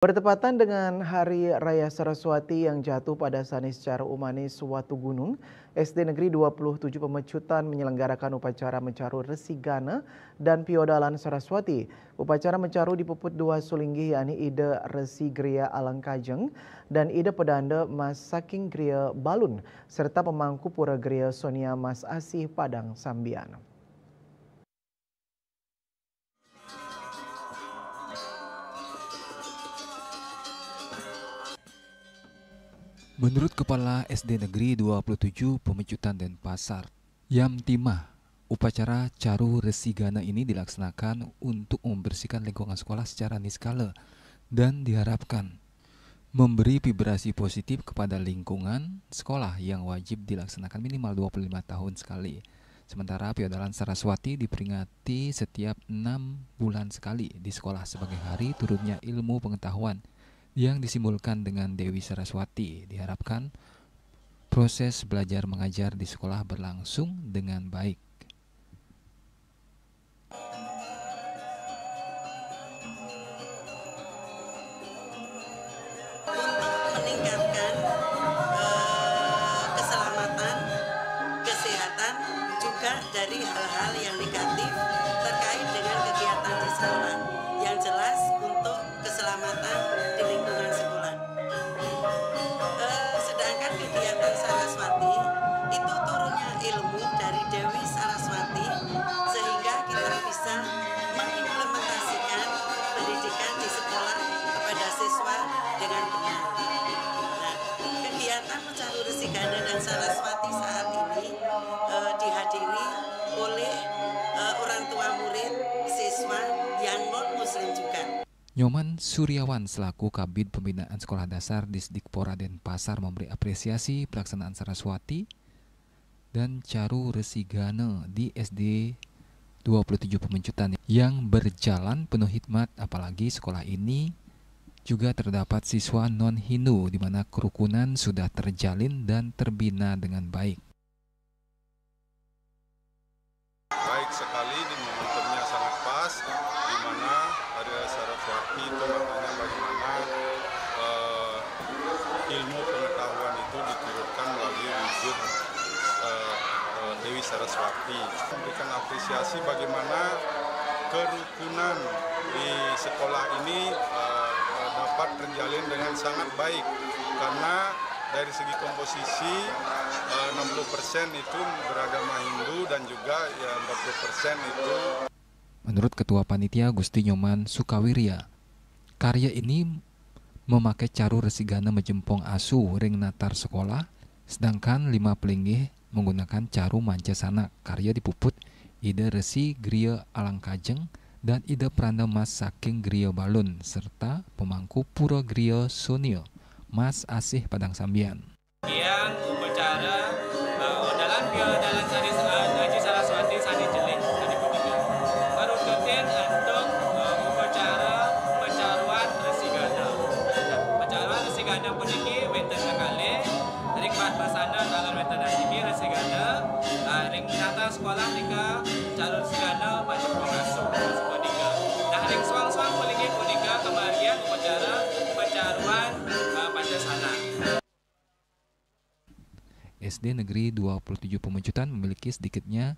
Bertepatan dengan Hari Raya Saraswati yang jatuh pada Sanis Cara Umanis Watu Gunung, SD Negeri 27 Pemecutan menyelenggarakan upacara mencaru Resi Gana dan Piodalan Saraswati. Upacara mencaru dipuput dua sulinggih yakni Ide Resi Gria Alangkajeng dan Ide Pedanda Mas Saking Gria Balun serta pemangku Pura Gria Sonia Mas Asih Padang Sambian. Menurut Kepala SD Negeri 27 Pemecutan Denpasar, Yam Timah, upacara Caru Resi Gana ini dilaksanakan untuk membersihkan lingkungan sekolah secara niskala dan diharapkan memberi vibrasi positif kepada lingkungan sekolah yang wajib dilaksanakan minimal 25 tahun sekali. Sementara Piodalan Saraswati diperingati setiap 6 bulan sekali di sekolah sebagai hari turunnya ilmu pengetahuan yang disimbolkan dengan Dewi Saraswati. Diharapkan proses belajar mengajar di sekolah berlangsung dengan baik. Untuk meningkatkan keselamatan, kesehatan, juga dari hal-hal yang negatif terkait dengan kegiatan di sekolah. Yang jelas untuk keselamatan di lingkungan sekolah. Sedangkan kegiatan Saraswati itu turunnya ilmu dari Dewi Saraswati sehingga kita bisa mengimplementasikan pendidikan di sekolah kepada siswa dengan benar. Nah, kegiatan mencaru Resi Gana dan Saraswati saat ini dihadiri oleh orang tua murid, siswa yang non-muslim juga. Nyoman Suryawan selaku Kabid Pembinaan Sekolah Dasar Disdikpora Denpasar memberi apresiasi pelaksanaan Saraswati dan Caru Resi Gana di SD 27 Pemecutan yang berjalan penuh hikmat, apalagi sekolah ini juga terdapat siswa non-Hindu di mana kerukunan sudah terjalin dan terbina dengan baik. Baik sekali, di momentumnya sangat pas, di mana ada Saraswati itu maknanya bagaimana ilmu pengetahuan itu diturunkan melalui wujud Dewi Saraswati. Memberikan apresiasi bagaimana kerukunan di sekolah ini dapat terjalin dengan sangat baik, karena dari segi komposisi 60% itu beragama Hindu dan juga 40% itu. Menurut Ketua Panitia Gusti Nyoman Sukawirya, karya ini memakai Caru Resi Gana menjempong asu ring natar sekolah, sedangkan 5 pelinggih menggunakan Caru Mancasana. Karya dipuput Ide Resi Gria Alangkajeng dan Ide Pranda Mas Saking Gria Balun serta pemangku Pura Gria Sonia Mas Asih Padang Sambian. Yang upacara dalam Piodalan Haji Saraswati Sani Jeling Sani Budiga merututin untuk upacara pencaruan Resi Gana. Pencaruan Resi Gana puniki wenten sekali ring Padmasana dalam wenten asiki Resi Gana ring nata sekolah nika Caru Resi Gana macam pengasuh Mas Budiga. Nah ring suang-suang punika kemarin upacara pencaruan Pancasana. SD Negeri 27 Pemecutan memiliki sedikitnya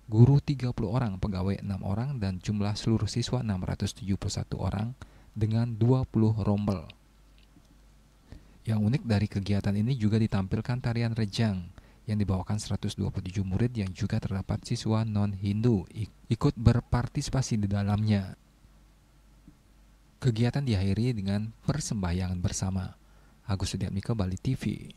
guru 30 orang, pegawai 6 orang, dan jumlah seluruh siswa 671 orang dengan 20 rombel. Yang unik dari kegiatan ini juga ditampilkan tarian rejang yang dibawakan 127 murid yang juga terdapat siswa non-Hindu ikut berpartisipasi di dalamnya. Kegiatan diakhiri dengan persembahyangan bersama. Agus Sudiatmika, Bali TV.